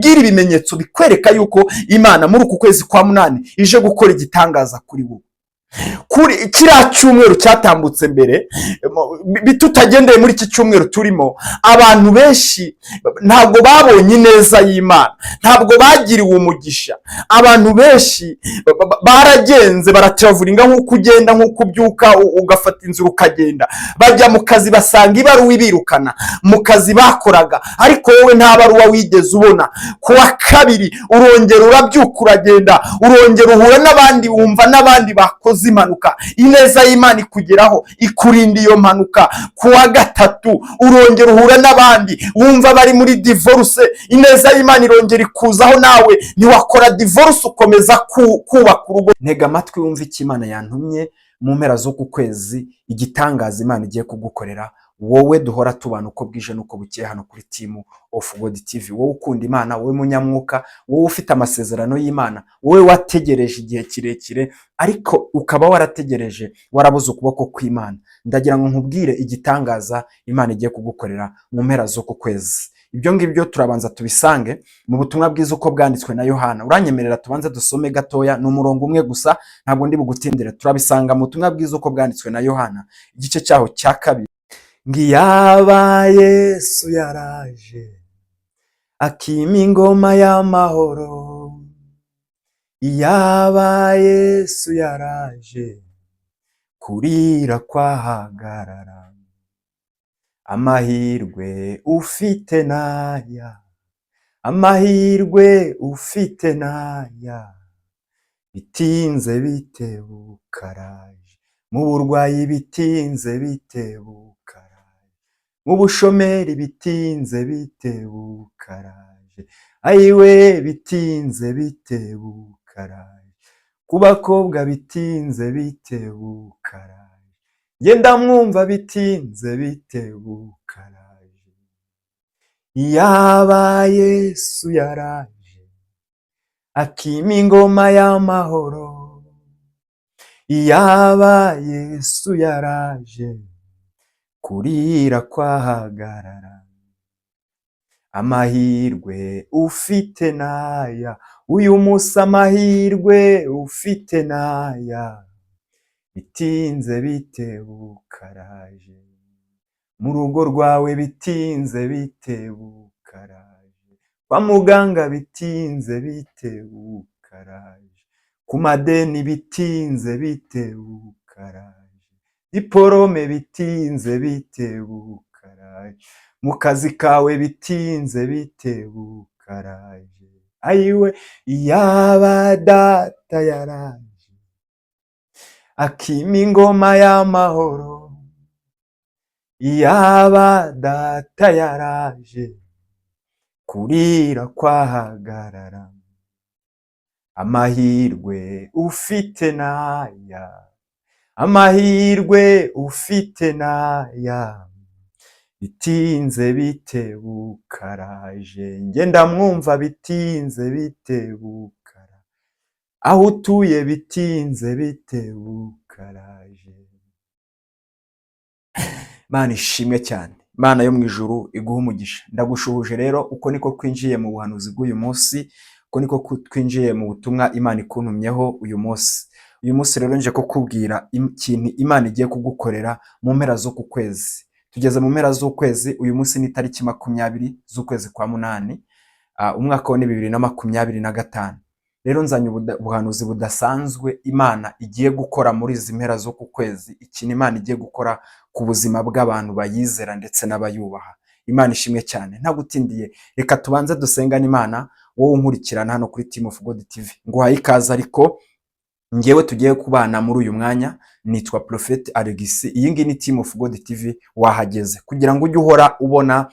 bwira ibimenyetso bikwereka yuko Imana muri uku kwezi kwa munani ije gukora igitangaza kuri wowe. Kuri kiriya cyumweru cyatambutse mbere, tutagendeye muri iki cyumweru turimo, abantu benshi ntabwo babonye ineza y'Imana, ntabwo bagiriwe umugisha. Abantu benshi baragenze baratiravuringa, nk'uko ugenda, nk'uko ubyuka ugafata inzira ukagenda, bajya mu kazi basanga ibaruwa ibirukana mu kazi bakoraga, ariko wowe nta baruwa wigeze ubona. Ku wa kabiri urongera urabyuka uragenda, urongera uhura n'abandi, wumva n'abandi bakoze impanuka, ineza y'Imana ikugeraho ikurinda iyo mpanuka. Ku wa gatatu urongera uhura n'abandi, wumva bari muri divorce, ineza y'Imana irongera ikuzaho, nawe ntiwakora divorce, ukomeza kubaka urugo. Ntega amatwi wumva icyo Imana yantumye mu mpera z'uku kwezi, igitangaza Imana igiye kugukorera wowe duhora tubana uko bwije nuko bukeye hano kuri Team of God TV. Wowe ukunda Imana, wowe munyamwuka, wowe ufite amasezerano y'Imana, wowe wategereje igihe kirekire ariko ukaba warategereje warabuze ukuboko kw'Imana, ndagira ngo nkubwire igitangaza Imana igiye kugukorera mu mpera z'uku kwezi. Ibyo ngibyo turabanza tubisange mu butumwa bwiza uko bwanditswe na Yohana. Uranyemerera tubanze dusome gatoya, ni umurongo umwe gusa, ntabwo ndi bugutindire. Turabisanga mu butumwa bwiza uko bwanditswe na Yohana, igice cyaho cya 2. Ngiyaba Yesu yaraje akima ingoma y'amahoro, iyaba Yesu yaraje kurira kwahagarara. Amahirwe ufite naya, amahirwe ufite naya, bitinze bitebukaraje, mu burwayi bitinze bitebukaraje, mu bushomeri bitinze bitebukaraje, ayiwe bitinze bitebukaraje, ku bakobwa bitinze bitebukaraje, genda mwumva bitinze bitebukaraje. Iyaba Yesu yaraje akima ingoma y'amahoro, iyaba Yesu yaraje kurira kwahagarara. Amahirwe ufite naya, uyu munsi amahirwe ufite naya, bitinze bitebukaraje, mu rugo rwawe bitinze bitebukaraje, kwa muganga bitinze bitebukaraje, ku madeni bitinze bitebukaraje, diporome bitinze bitebukaraje, mu kazi kawe bitinze bitebukaraje. Ayiwe iyaba data yaraje akima ingoma y'amahoro, iyaba data yaraje kurira kwahagarara. Amahirwe ufite naya, amahirwe ufite naya, bitinze bitebukaraje, ngenda mwumva bitinze bitebukara, aho utuye bitinze bitebukaraje. Mana ishimwe cyane, Mana yo mu ijuru iguha umugisha. Ndagushuhuje rero, uko niko twinjiye mu buhanuzi bw'uyu munsi, uko niko twinjiye mu butumwa Imana ikuntumyeho uyu munsi. Uyu munsi rero nje kukubwira ikintu Imana igiye kugukorera mu mpera z'uku kwezi. Tugeze mu mpera z'ukwezi, uyu munsi ni tariki 20 z'ukwezi kwa munani, umwaka wa 2025. Rero nzanye ubuhanuzi budasanzwe Imana igiye gukora muri izi mpera z'uku kwezi, ikintu Imana igiye gukora ku buzima bw'abantu bayizera ndetse n'abayubaha. Imana ishimwe cyane. Ntagutindiye, reka tubanze dusengane Imana. Wowe unkurikirana hano kuri Team of God TV, nguhaye ikaze. Ariko ngewe tugiye kubana muri uyu mwanya, nitwa Prophet Alex. Iyi ngiyi ni Team of God TV, wahageze kugira ngo ujye uhora ubona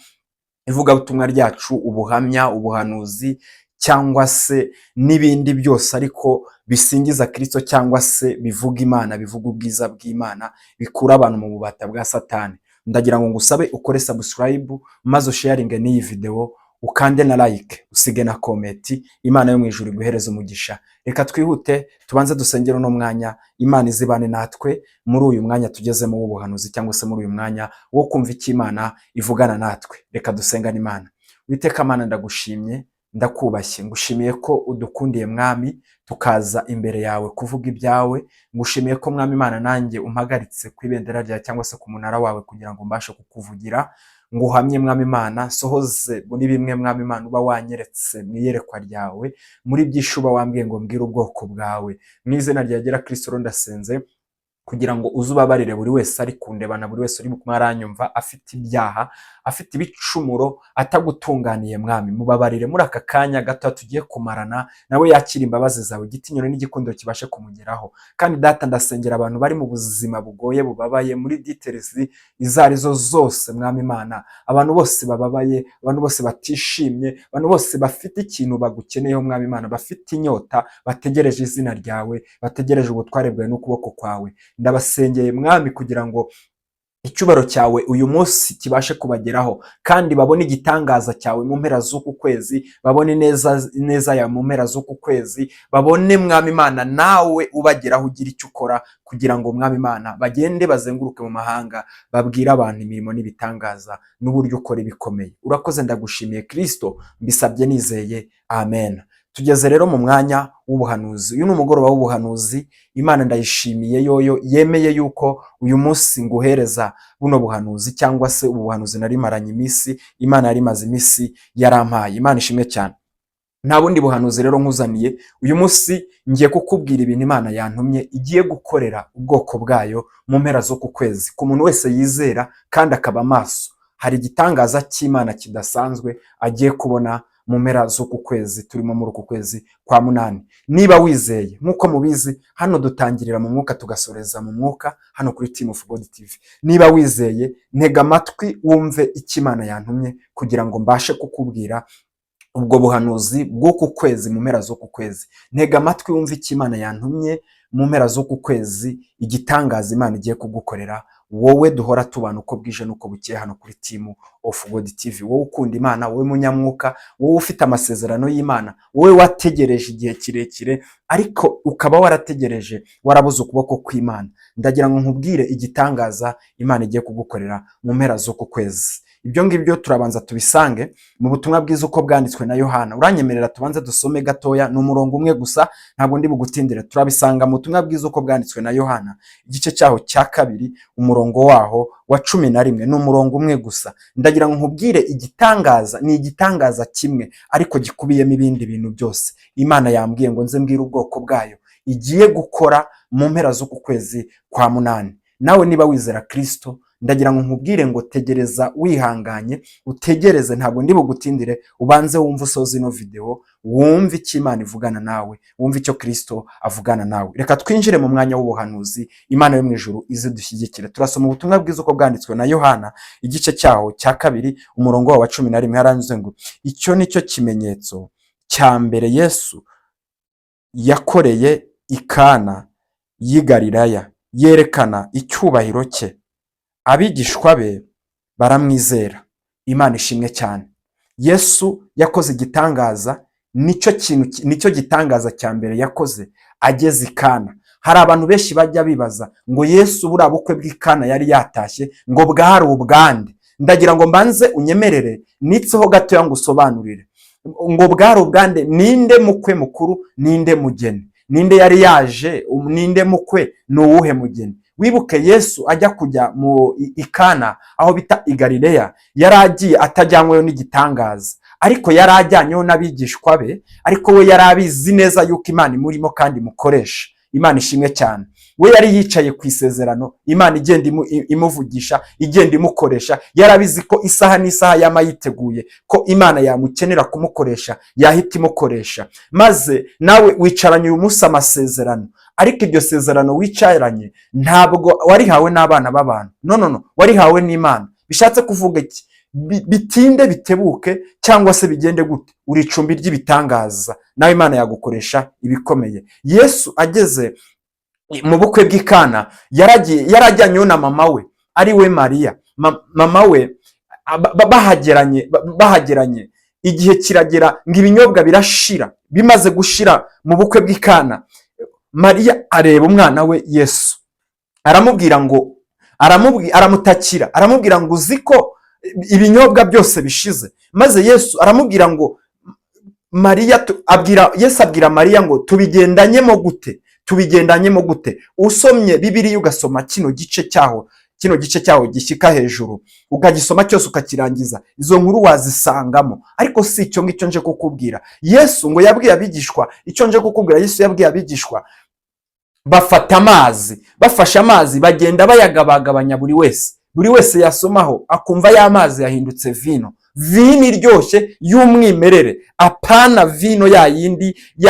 ivugabutumwa ryacu, ubuhamya, ubuhanuzi cyangwa se n'ibindi byose ariko bisingiza Kristo cyangwa se bivuga Imana, bivuga ubwiza bw'Imana, bikura abantu mu bubata bwa Satani. Ndagira ngo ngusabe ukore subscribe maze sharinge n'iyi video, ukande na like, usige na comment. Imana yo mu ijuru iguhereze umugisha. Reka twihute tubanze dusengera no mwanya, Imana izibane natwe muri uyu mwanya tugezemo w'ubuhanuzi cyangwa se muri uyu mwanya wo kumva iki Imana ivugana natwe. Reka dusengane Imana. Witeka Mana, ndagushimye ndakubashye, ngushimiye ko udukundiye mwami tukaza imbere yawe kuvuga ibyawe. Ngushimiye ko mwami Imana nanjye umpagaritse ku ibendera ryawe cyangwa se ku munara wawe kugira ngo mbashe kukuvugira. Nguhamye mwami Imana, sohoze muri bimwe mwami Imana uba wanyeretse mu iyerekwa ryawe, muri byinshi uba wambwiye ngo mbwire ubwoko bwawe. Mu izina rya Kristo ndasenze kugira ngo uzubabarire buri wese ari kundebana, buri wese uri kumwe aranyumva afite ibyaha, afite ibicumuro, atagutunganiye mwami. Mubabarire muri aka kanya gato tugiye kumarana, nawe yakira imbabazi zawe, igitinyiro n'igikundiro kibashe kumugeraho. Kandi data, ndasengera abantu bari mu buzima bugoye bubabaye, muri details izo arizo zose mwami Imana, abantu bose bababaye, abantu bose batishimye, abantu bose bafite ikintu bagukeneyeho mwami Imana, bafite inyota, bategereje izina ryawe, bategereje ubutware bwawe n'ukuboko kwawe. Ndabasengeye mwami kugira ngo icyubaro cyawe uyu munsi kibashe kubageraho, kandi babone igitangaza cyawe mu mpera z'uku kwezi, babone neza yawe mu mpera z'uku kwezi, babone mwami Imana nawe ubageraho ugira icyo ukora, kugira ngo mwami Imana bagende bazenguruke mu mahanga babwire abantu imirimo n'ibitangaza n'uburyo ukora ibikomeye. Urakoze, ndagushimiye Kristo, mbisabye nizeye, amen. Tugeze rero mu mwanya w'ubuhanuzi. Uyu ni umugoroba w'ubuhanuzi. Imana ndayishimiye yoyo yemeye yuko uyu munsi nguhereza buno buhanuzi, cyangwa se ubuhanuzi nari maranye iminsi, Imana yari imaze iminsi yarampaye. Imana ishimwe cyane. Nta bundi buhanuzi rero nkuzaniye uyu munsi, ngiye kukubwira ibintu Imana yantumye igiye gukorera ubwoko bwayo mu mpera zo ku kwezi. Ku muntu wese yizera kandi akaba maso, hari igitangaza cy'Imana kidasanzwe agiye kubona mu mpera z'uku kwezi turimo, muri uku kwezi kwa munani. Niba wizeye, nk'uko mubizi hano dutangirira mu mwuka tugasoreza mu mwuka, hano kuri Team of God TV. Niba wizeye, ntega amatwi wumve icyo Imana yantumye kugira ngo mbashe kukubwira ubwo buhanuzi bw'uku kwezi mu mpera z'uku kwezi. Ntega amatwi wumve icyo Imana yantumye mu mpera z'uku kwezi, igitangaza Imana igiye kugukorera wowe duhora tubana uko bwije n'uko bukeye hano kuri Team of God TV. Wowe ukunda Imana, wowe munyamwuka, wowe ufite amasezerano y'Imana, wowe wategereje igihe kirekire ariko ukaba warategereje warabuze ukuboko kw'Imana, ndagira ngo nkubwire igitangaza Imana igiye kugukorera mu mpera z'uku kwezi. Ibyo ngibyo turabanza tubisange mu butumwa bwiza uko bwanditswe na Yohana. Uranyemerera tubanze dusome gatoya, ni umurongo umwe gusa, ntabwo ndi bugutindire. Turabisanga mu butumwa bwiza uko bwanditswe na Yohana, igice cyaho cya 2, umurongo waho wa 11. Ni umurongo umwe gusa. Ndagira ngo nkubwire igitangaza, ni igitangaza kimwe ariko gikubiyemo ibindi bintu byose Imana yambwiye ngo nze mbwire ubwoko bwayo igiye gukora mu mpera z'uku kwezi kwa munani. Nawe niba wizera Kristo, ndagira ngo nkubwire ngo tegereza wihanganye, utegereze, ntabwo ndi bugutindire. Ubanze wumve usoze ino video, wumve icyo Imana ivugana nawe, wumve icyo Kristo avugana nawe. Reka twinjire mu mwanya w'ubuhanuzi. Imana yo mu ijuru ize dushyigikire. Turasoma ubutumwa bwiza uko bwanditswe na Yohana, igice cyaho cya 2, umurongo wa 11. Haranze ngo icyo nicyo kimenyetso cya mbere Yesu yakoreye i Kana y'i Galilaya, yerekana icyubahiro cye. Abigishwa be baramwizera. Imana ishimwe cyane. Yesu yakoze igitangaza, nicyo gitangaza cya mbere yakoze ageze i Kana. Hari abantu benshi bajya bibaza ngo Yesu buriya bukwe bw'i Kana yari yatashye ngo bwari ubwande. Ndagira ngo mbanze unyemerere nitseho gatoya ngo usobanurire ngo bwari ubwande. Ninde mukwe mukuru, ninde mugeni, ninde yari yaje, ninde mukwe, ni uwuhe mugeni? Wibuke Yesu ajya kujya mu Ikana aho bita i Galilaya, yaragiye atajyanyweyo n'igitangaza, ariko yarajyanyeho n'abigishwa be, ariko we yarabizi neza yuko Imana imurimo kandi mukoresha. Imana ishimwe cyane. We yari yicaye ku isezerano, Imana igenda imuvugisha, igenda imukoresha. Yarabizi ko isaha n'isaha yama yiteguye ko Imana yamukenera kumukoresha, yahita imukoresha. Maze nawe wicaranye uyu munsi amasezerano, ariko iryo sezerano wicaranye ntabwo warihawe n'abana b'abantu, no, warihawe n'Imana. Bishatse kuvuga iki? Bitinde bitebuke cyangwa se bigende gute, uri icumbi ry'ibitangaza, nawe Imana yagukoresha ibikomeye. Yesu ageze mu bukwe bw'i Kana, yarajyanyeho na mama we ari we Mariya. Mama we bahageranye igihe kiragera ngo ibinyobwa birashira. Bimaze gushira mu bukwe bw'i Kana, Mariya areba umwana we Yesu, aramutakira, aramubwira ngo uzi ko ibinyobwa byose bishize. Maze Yesu aramubwira ngo Yesu abwira Mariya ngo tubigendanyemo gute. Usomye Bibiliya ugasoma kino gice cyaho gishyika hejuru, ukagisoma cyose ukakirangiza, izo nkuru wazisangamo. Ariko si icyo ngicyo nje kukubwira. Yesu ngo yabwiye abigishwa, icyo nje kukubwira, Yesu yabwiye abigishwa bafata amazi, bafashe amazi bagenda bayagabagabanya, buri wese yasomaho akumva ya mazi yahindutse vino iryoshye y'umwimerere, apana vino ya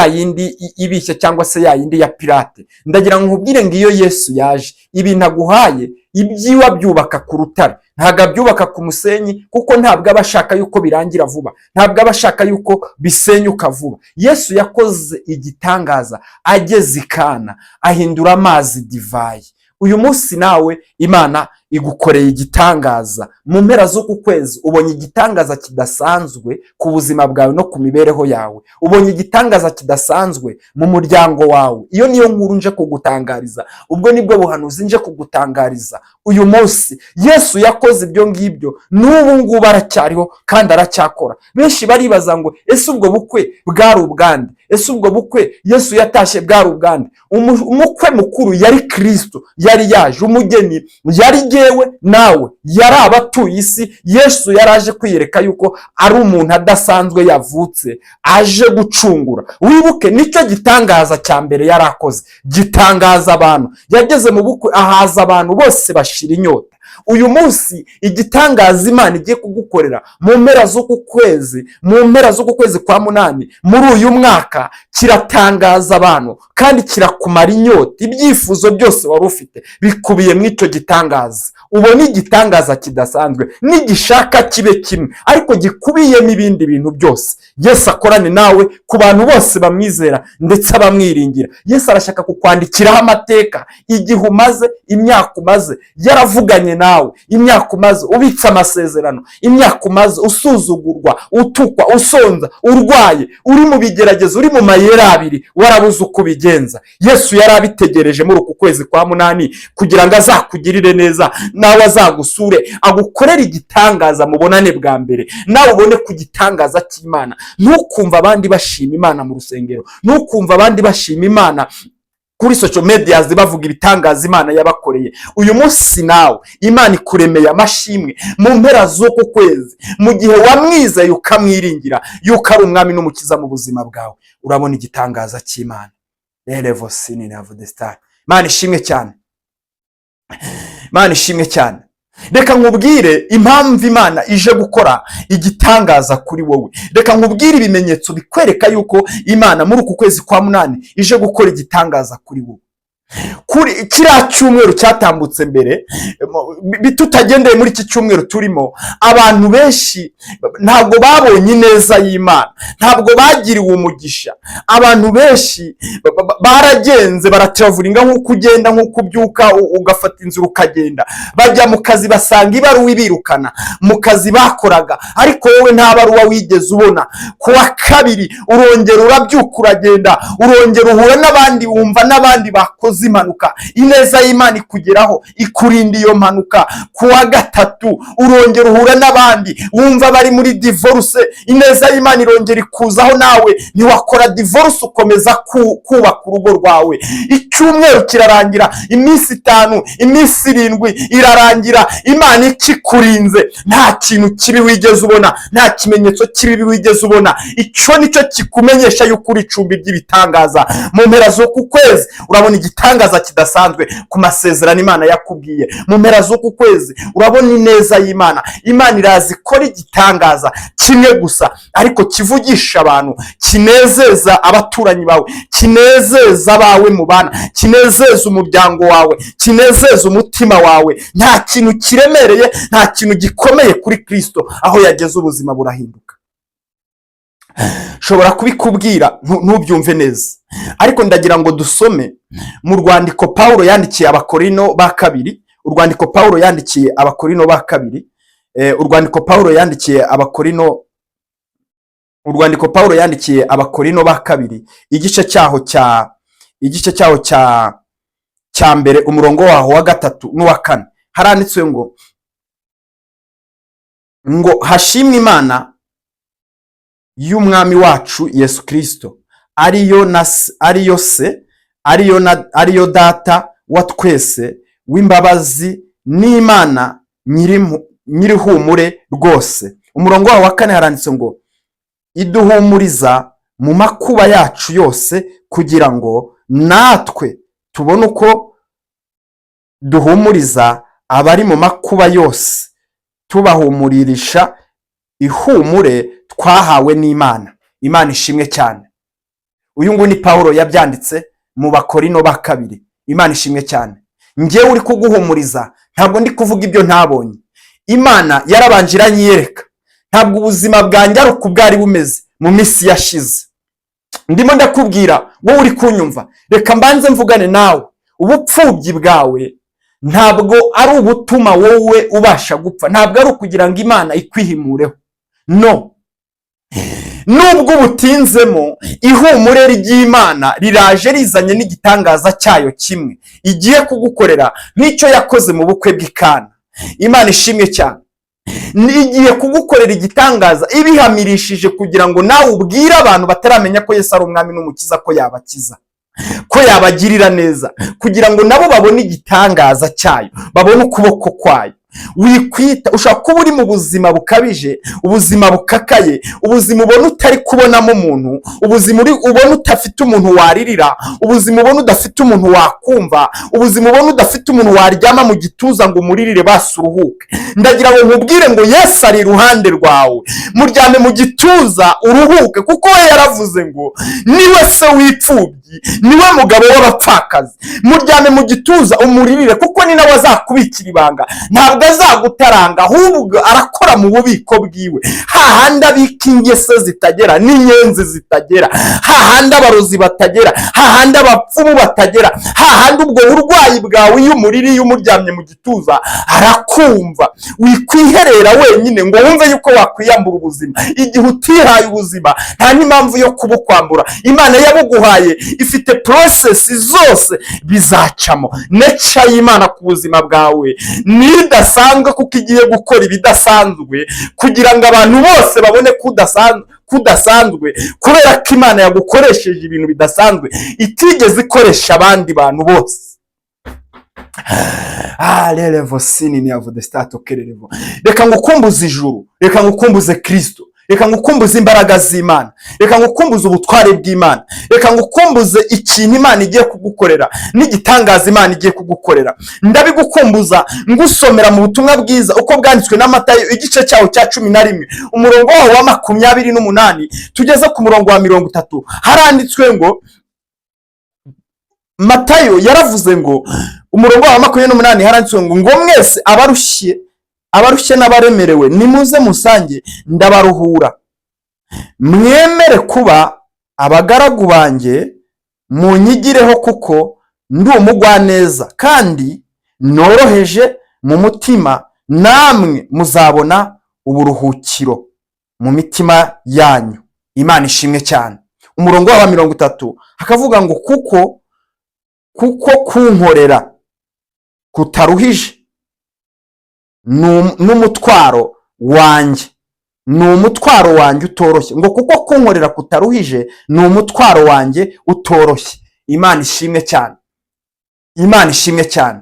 yindi ibishye cyangwa se ya yindi ya pirate. Ndagira ngo nkubwire ngo iyo Yesu yaje, ibintu aguhaye ibyiwe abyubaka ku rutare, ntabwo abyubaka ku musenyi, kuko ntabwo aba ashaka yuko birangira vuba, ntabwo aba ashaka yuko bisenyuka vuba. Yesu yakoze igitangaza ageze i Kana, ahindura amazi divayi. Uyu munsi nawe Imana igukoreye igitangaza. Mu mpera z'uku kwezi ubonye igitangaza kidasanzwe ku buzima bwawe no ku mibereho yawe, ubonye igitangaza kidasanzwe mu muryango wawe. Iyo niyo nkuru nje kugutangariza, ubwo nibwo buhanuzi nje kugutangariza. Uyu munsi Yesu yakoze ibyo ngibyo, n'ubu ngubu aracyariho kandi aracyakora. Benshi baribaza ngo ese ubwo bukwe bwari ubwande? Ese ubwo bukwe Yesu yatashye bwari ubwande? Umukwe mukuru yari Kristo, yari yaje. Umugeni yari jyewe nawe, yari abatuye isi. Yesu yaraje kwiyereka yuko ari umuntu adasanzwe yavutse, aje gucungura. Wibuke nicyo gitangaza cya mbere yarakoze, gitangaza abantu. Yageze mu bukwe ahaza abantu bose bashira inyota. Uyu munsi igitangaza Imana igiye kugukorera mu mpera z'uku kwezi kwa munani muri uyu mwaka kiratangaza abantu kandi kirakumara inyota. Ibyifuzo byose wari ufite bikubiye mu icyo gitangaza. Ubona igitangaza kidasanzwe, nigishaka kibe kimwe ariko gikubiyemo ibindi bintu byose. Yesu akorane nawe ku bantu bose bamwizera ndetse abamwiringira. Yesu arashaka kukwandikiraho amateka, igihe umaze, imyaka umaze yaravuganye nawe, imyaka umaze ubitse amasezerano, imyaka umaze usuzugurwa, utukwa, usonza, urwaye, uri mu bigeragezo, uri mu mayeri abiri, warabuze uko ubigenza. Yesu yari abitegereje muri uku kwezi kwa munani kugira ngo azakugirire neza, nawe azagusure, agukorere igitangaza mu bonane bwa mbere, nawe ubone ku gitangaza cy'Imana. Ntukumva abandi bashima Imana mu rusengero, ntukumva abandi bashima Imana kuri social media bavuga ibitangaza Imana yabakoreye. Uyu munsi nawe Imana ikuremeye amashimwe mu mpera z'uku kwezi, mu gihe wamwizeye ukamwiringira yuko ari umwami n'umukiza mu buzima bwawe. Urabona igitangaza cy'Imana. Imana ishimwe cyane, Imana ishimwe cyane. Reka nkubwire impamvu Imana ije gukora igitangaza kuri wowe. Reka nkubwire ibimenyetso bikwereka yuko Imana muri uku kwezi kwa munani ije gukora igitangaza kuri wowe. Kuri kiriya cyumweru cyatambutse mbere, tutagendeye muri iki cyumweru turimo, abantu benshi ntabwo babonye ineza y'Imana, ntabwo bagiriwe umugisha. Abantu benshi baragenze baratiravuringa, nk'uko ugenda, nk'uko ubyuka ugafata inzira ukagenda, bajya mu kazi basanga ibaruwa ibirukana mu kazi bakoraga, ariko wowe nta baruwa wigeze ubona. Ku wa kabiri urongera urabyuka uragenda, urongera uhura n'abandi, wumva n'abandi bakoze impanuka, ineza y'Imana ikugeraho ikurinda iyo mpanuka. Ku wa gatatu urongera uhura n'abandi, wumva bari muri divorce, ineza y'Imana irongera ikuzaho, nawe ntiwakora divorce, ukomeza kubaka urugo rwawe. Icyumweru kirarangira, iminsi 5, iminsi 7 irarangira, Imana ikikurinze, nta kintu kibi wigeze ubona, nta kimenyetso kibi wigeze ubona. Icyo nicyo kikumenyesha yuko uri icumbi ry'ibitangaza. Mu mpera z'uku kwezi urabona igitangaza kidasanzwe ku masezerano Imana yakubwiye. Mu mpera z'uku kwezi urabona ineza y'Imana. Imana irazi ikora igitangaza kimwe gusa, ariko kivugisha abantu, kinezeza abaturanyi bawe, kinezeza abawe mubana, kinezeza umuryango wawe, kinezeza umutima wawe. Nta kintu kiremereye, nta kintu gikomeye kuri Kristo, aho yageze ubuzima burahinduka. Shobora kubikubwira ntubyumve neza, ariko ndagira ngo dusome mu rwandiko Pawulo yandikiye Abakorino ba kabiri. Urwandiko Pawulo yandikiye Abakorino ba kabiri, urwandiko Pawulo yandikiye Abakorino, urwandiko Pawulo yandikiye Abakorino ba kabiri, igice cyaho cya mbere, umurongo waho wa 3 n'uwa 4. Haranditswe ngo hashimwe Imana y'umwami wacu Yesu Kristo, ariyo data wa twese w'imbabazi n'Imana nyirihumure rwose. Umurongo wa 4 haranditse ngo iduhumuriza mu makuba yacu yose, kugira ngo natwe tubone uko duhumuriza abari mu makuba yose, tubahumuririsha ihumure twahawe n'Imana. Imana ishimwe cyane. Uyu nguyu ni Pawulo yabyanditse mu Bakorino ba 2. Imana ishimwe cyane. Njyewe uri kuguhumuriza, ntabwo ndi kuvuga ibyo ntabonye. Imana yarabanje iranyereka. Ntabwo ubuzima bwanjye ari uko bwari bumeze mu minsi yashize. Ndimo ndakubwira wowe uri kunyumva, reka mbanze mvugane nawe. Ubupfubyi bwawe ntabwo ari ubutuma wowe ubasha gupfa, ntabwo ari ukugira ngo Imana ikwihimureho. No. Nubwo ubutinzemo, ihumure ry'Imana riraje rizanye n'igitangaza cyayo kimwe igiye kugukorera nk'icyo yakoze mu bukwe bw'Ikana. Imana ishimwe cyane. Nigiye kugukorera igitangaza ibihamirishije kugira ngo nawe ubwire abantu bataramenya ko Yesu ari umwami n'umukiza ko yabakiza, ko yabagirira neza, kugira ngo nabo babone igitangaza cyayo, babone ukuboko kwayo. Wikwita ushaka kuba uri mu buzima bukabije, ubuzima bukakaye, ubuzima ubona utari kubonamo umuntu, ubuzima ubona utafite umuntu waririra, ubuzima ubona udafite umuntu wakumva, ubuzima ubona udafite umuntu waryama mu gituza ngo umuririre basuruhuke. Ndagira ngo nkubwire ngo Yesu ari iruhande rwawe, muryame mu gituza uruhuke, kuko we yaravuze ngo niwe se w'ipfubyi, niwe mugabo w'abapfakazi. Muryame mu gituza umuririre, kuko ni nawe azakubikira ibanga. Ntabwo azagutaranga, ahubwo arakora mu bubiko bwiwe. Hahandi abika ingese zitagera n'inyenzi zitagera, hahandi abarozi batagera, hahandi abapfumu batagera, hahandi ubwo burwayi bwawe iyo umuririye umuryamye mu gituza arakumva. Wikwiherera wenyine ngo wumve yuko wakwiyambura ubuzima. Igihe utihaye ubuzima nta n'impamvu yo kubukwambura. Imana yabuguhaye ifite process zose bizacamo. Nature y'Imana ku buzima bwawe nidasanzwe, kuko igiye gukora ibidasanzwe kugira ngo abantu bose babone kudasanzwe, kubera ko Imana yagukoresheje ibintu bidasanzwe itigeze ikoresha abandi bantu bose. Levo sinini yavu de stato kerevo. Reka ngukumbuze ijuru, reka ngukumbuze Kristo, reka ngukumbuze imbaraga z'Imana, reka ngukumbuze ubutware bw'Imana, reka ngukumbuze ikintu Imana igiye kugukorera n'igitangaza Imana igiye kugukorera. Ndabigukumbuza ngusomera mu butumwa bwiza uko bwanditswe na Matayo igice cyawo cya 11 umurongo wawo wa 28 tugeze ku murongo wa 30. Haranditswe ngo Matayo yaravuze ngo umurongo wa 28 haranditswe ngo mwese abarushye n'abaremerewe nimuze musange ndabaruhura. Mwemere kuba abagaragu banjye, munyigireho kuko ndi umugwaneza kandi noroheje mu mutima, namwe muzabona uburuhukiro mu mitima yanyu. Imana ishimwe cyane. Umurongo wa 30 hakavuga ngo kuko kunkorera kutaruhije n'umutwaro wanjye, n'umutwaro wanjye utoroshye. Ngo kuko kunkorera kutaruhije n'umutwaro wanjye utoroshye. Imana ishimwe cyane. Imana ishimwe cyane.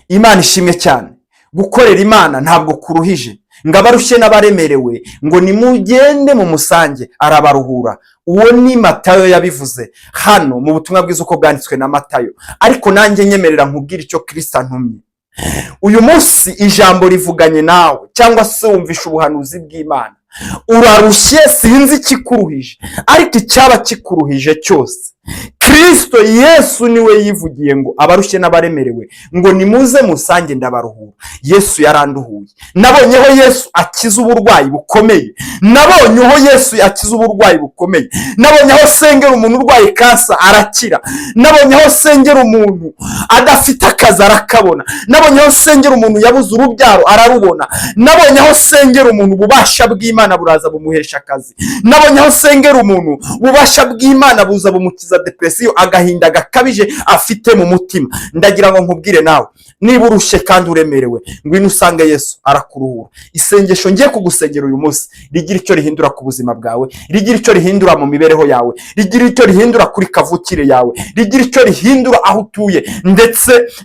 Imana ishimwe cyane. Gukorera Imana ntabwo kuruhije. Ngo abarushye n'abaremerewe ngo nimugende mu musange arabaruhura. Uwo ni Matayo yabivuze hano mu butumwa bwiza uko bwanditswe na Matayo. Ariko nanjye nyemerera nkubwira icyo Kristo antumye. Uyu munsi ijambo rivuganye nawe, cyangwa se wumvisha ubuhanuzi bw'Imana. Urarushye, sinzi ikikuruhije, ariko icyaba kikuruhije cyose Kristo Yesu niwe yivugiye ngo abarushye n'abaremerewe ngo nimuze musange ndabaruhura. Yesu yaranduhuye. Nabonyeho Yesu akiza uburwayi bukomeye. Nabonyeho Yesu akiza uburwayi bukomeye. Nabonyeho sengera umuntu urwaye kansa arakira. Nabonyeho sengera umuntu adafite akazi arakabona. Nabonyeho sengera umuntu yabuze urubyaro ararubona. Nabonyeho sengera umuntu ububasha bw'Imana buraza bumuhesha akazi. Nabonyeho sengera umuntu ububasha bw'Imana buza bumukiza depression. depresiyo, agahinda gakabije afite mu mutima. Ndagira ngo nkubwire nawe, niba urushye kandi uremerewe, ngwino usange Yesu arakuruhura. Isengesho ngiye kugusengera uyu munsi rigira icyo rihindura ku buzima bwawe, rigira icyo rihindura mu mibereho yawe, rigira icyo rihindura kuri kavukire yawe, rigira icyo rihindura aho utuye,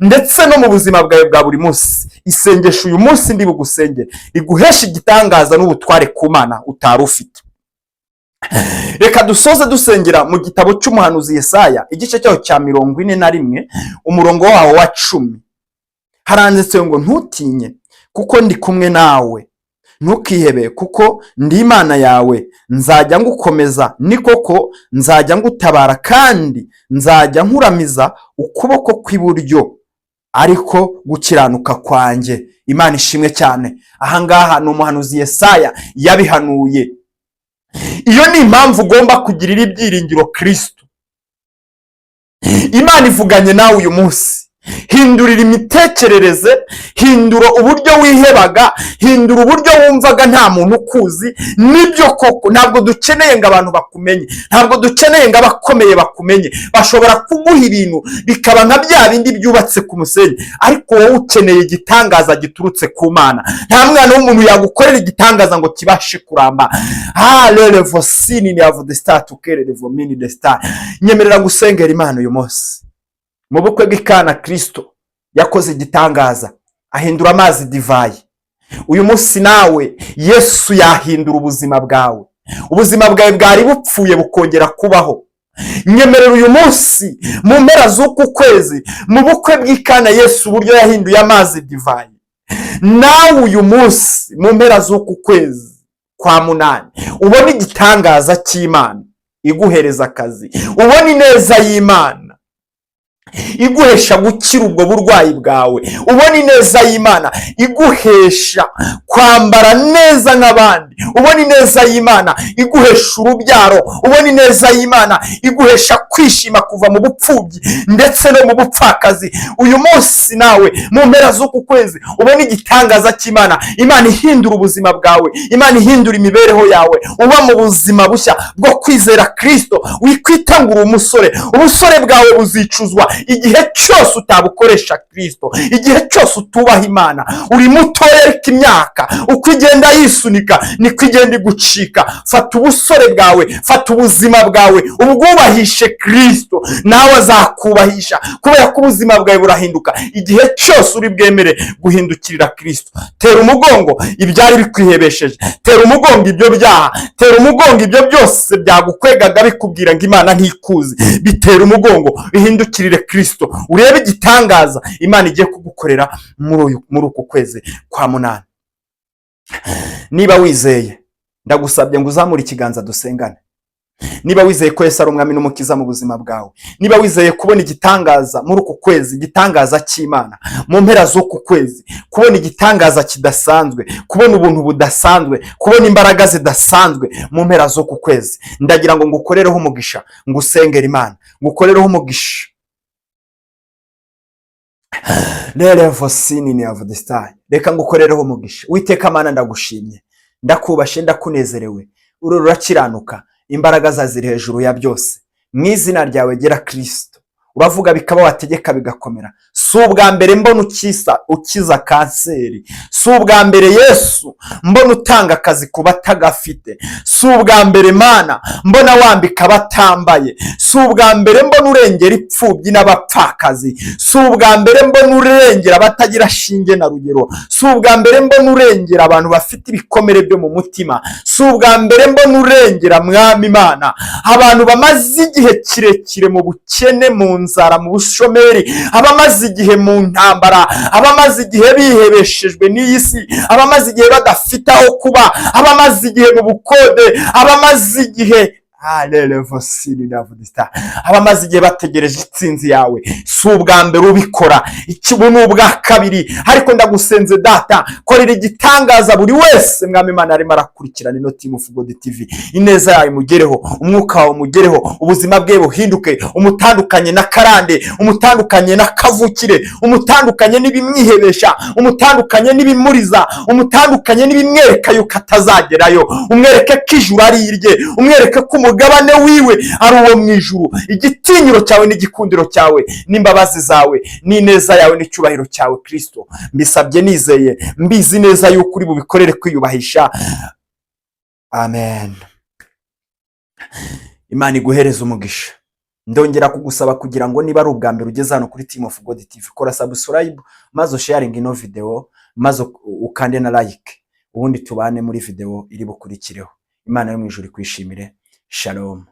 ndetse no mu buzima bwawe bwa buri munsi. Isengesho uyu munsi ndi bugusengere riguhesha igitangaza n'ubutware ku Mana utari ufite. Reka dusoze dusengera mu gitabo cy'umuhanuzi Yesaya, igice cyaho cya 41 umurongo waho wa 10. Haranditse ngo ntutinye kuko ndi kumwe nawe, ntukihebe kuko ndi Imana yawe, nzajya ngukomeza, ni koko nzajya ngutabara, kandi nzajya nkuramiza ukuboko kw'iburyo ariko gukiranuka kwanjye. Imana ishimwe cyane. Ahangaha ni umuhanuzi Yesaya yabihanuye. Iyo ni impamvu ugomba kugirira ibyiringiro Kristo. Imana ivuganye nawe uyu munsi. Hindurira imitekerereze, hindura uburyo wihebaga, hindura uburyo wumvaga nta muntu ukuzi. Nibyo koko, ntabwo dukeneye ngo abantu bakumenye, ntabwo dukeneye ngo abakomeye bakumenye. Bashobora kuguha ibintu bikaba nka bya bindi byubatse ku musenyi, ariko wowe ukeneye igitangaza giturutse ku Mana. Nta mwana w'umuntu yagukorera igitangaza ngo kibashe kuramba. Levo sini ni avo de star tukere levo mini de star. Nyemerera gusengera Imana uyu munsi. Mu bukwe bw'Ikana Kristo yakoze igitangaza, ahindura amazi divayi. Uyu munsi nawe Yesu yahindura ubuzima bwawe. Ubuzima bwawe bwari bupfuye bukongera kubaho. Nyemerera uyu munsi mu mpera z'uku kwezi, mu bukwe bw'Ikana Yesu uburyo yahinduye amazi divayi, nawe uyu munsi mu mpera z'uku kwezi kwa 8 ubona igitangaza cy'Imana iguhereza akazi, ubona ineza y'Imana iguhesha gukira ubwo burwayi bwawe, ubona ineza y'Imana iguhesha kwambara neza nk'abandi, ubona ineza y'Imana iguhesha urubyaro, ubona ineza y'Imana iguhesha kwishima kuva mu bupfubyi ndetse no mu bupfakazi. Uyu munsi nawe mu mpera z'uku kwezi ubona igitangaza cy'Imana. Imana ihindura ubuzima bwawe, Imana ihindura imibereho yawe, uba mu buzima bushya bwo kwizera Kristo. Wikwitangura umusore, ubusore bwawe buzicuzwa igihe cyose utabukoresha Kristo, igihe cyose utubaha Imana. Uri mutoya ariko imyaka uko igenda yisunika niko igenda igucika. Fata ubusore bwawe, fata ubuzima bwawe, ubwubahishe Kristo, nawe azakubahisha, kubera ko ubuzima bwawe burahinduka igihe cyose uri bwemere guhindukirira Kristo. Tera umugongo ibyari bikwihebesheje, tera umugongo ibyo byaha, tera umugongo ibyo byose byagukwegaga bikubwira ngo Imana ntikuzi. Bitera umugongo, bihindukirire Kristo, urebe igitangaza Imana igiye kugukorera muri uku kwezi kwa 8. Niba wizeye, ndagusabye ngo uzamure ikiganza dusengane. Niba wizeye ko Yesu ari umwami n'umukiza mu buzima bwawe, niba wizeye kubona igitangaza muri uku kwezi, igitangaza cy'Imana mu mpera z'uku kwezi, kubona igitangaza kidasanzwe, kubona ubuntu budasanzwe, kubona imbaraga zidasanzwe mu mpera z'uku kwezi, ndagira ngo ngukorereho umugisha, ngusengera Imana, ngukorereho umugisha. Levo sini ni avo de star. Reka ngukorereho umugisha. Uwiteka Mana, ndagushimye, ndakubashe, ndakunezerewe. Uru rurakiranuka, imbaraga zaziri hejuru ya byose. Mu izina ryawe gera Kristo, uravuga bikaba, wategeka bigakomera. Si ubwa mbere mbona ukiza kanseri, si ubwa mbere Yesu mbona utanga akazi ku batagafite, si ubwa mbere Mana mbona wambika batambaye, si ubwa mbere mbona urengera ipfubyi n'abapfakazi, si ubwa mbere mbona urengera abatagira shinge na rugero, si ubwa mbere mbona urengera abantu bafite ibikomere byo mu mutima, si ubwa mbere mbona urengera Mwami Imana abantu bamaze igihe kirekire mu bukene, mu nzara, mu bushomeri, abamaze igihe mu ntambara, abamaze igihe bihebeshejwe n'iyi si, abamaze igihe badafite aho kuba, abamaze igihe mu bukode, abamaze igihe abamaze igihe bategereje itsinzi yawe. Si ubwa mbere ubikora, ubu ni ubwa kabiri, ariko ndagusenze Data, korera igitangaza buri wese Mwami Imana arimo arakurikirana ino Team of God TV. Ineza yawe mugereho, umwuka wawe mugereho, ubuzima bwe buhinduke, umutandukanye na karande, umutandukanye na kavukire, umutandukanye n'ibimwihebesha, umutandukanye n'ibimuriza, umutandukanye n'ibimwereka yuko atazagerayo. Umwereke ko ijuru ari irye, umwereke ko umugabane wiwe ari uwo mu ijuru. Igitinyiro cyawe n'igikundiro cyawe n'imbabazi zawe n'ineza yawe n'icyubahiro cyawe Kristo, mbisabye nizeye, mbizi neza yuko uri bubikorere kwiyubahisha. Amen. Imana iguhereze umugisha. Ndongera kugusaba kugira ngo niba ari ubwa mbere ugeze hano kuri Team of God TV, kora subscribe maze sharing ino video, maze ukande na like, ubundi tubane muri video iri bukurikireho. Imana yo mu ijuru ikwishimire. Shalom.